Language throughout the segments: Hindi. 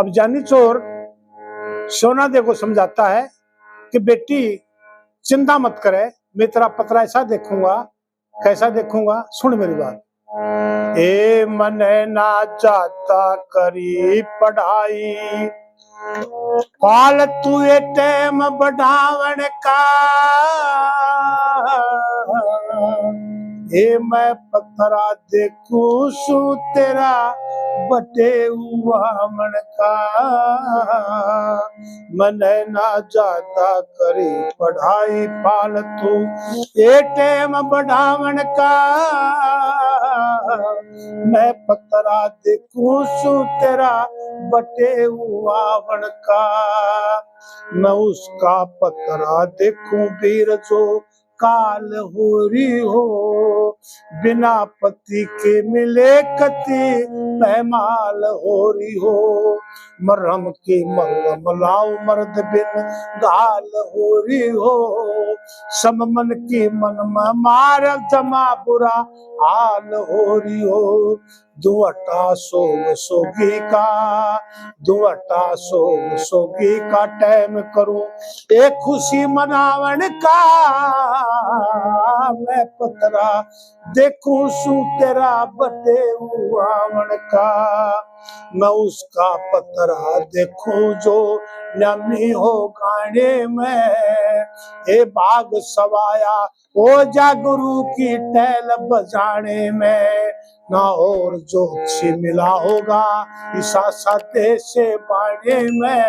अब जानी चोर सोना दे को समझाता है कि बेटी चिंता मत करे, मैं तेरा पत्र ऐसा देखूंगा। कैसा देखूंगा? सुन मेरी बात। ए मन ना जाता करी पढ़ाई, फालतू ये टाइम बढ़ावन का। ए मैं पत्थरा देखू सू तेरा बटे हुआ मन का। मन ना जाता करी पढ़ाई, फालतू ये टाइम बढ़ावन का। मैं पत्थरा देखू सू तेरा बटे हुआ मन का। मैं उसका पत्थरा देखूं वीर जो काल हो रही हो, बिना पति के मिले कति पैमाल हो रही हो। मरहम की मरहम लाओ मर्द बिन गाल हो रही हो, सब मन की मन में मार जमा बुरा हाल हो रही हो। दुअटा सोग सोगी का, दुअटा सोग सोगी का टाइम करूं एक खुशी मनावन का। मैं पतरा देखूं सू तेरा बटे हुआ मन का। मैं उसका पतरा देखूं जो नमी हो गाने में। ए बाग सवाया हो जा गुरु की टैल बजाने में। ना और जो मिला होगा इस आशा से बाणे में।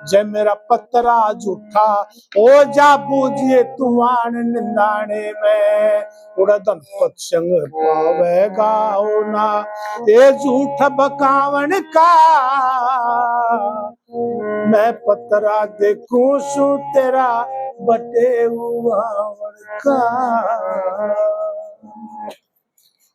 जब मेरा पत्रा झूठा हो जा बूझिए तुआन निंदाने में। उड़दन पत्संग पावेगा होना ये झूठ बकावन का। मैं पत्रा देखूं सू तेरा बटे हुआ का।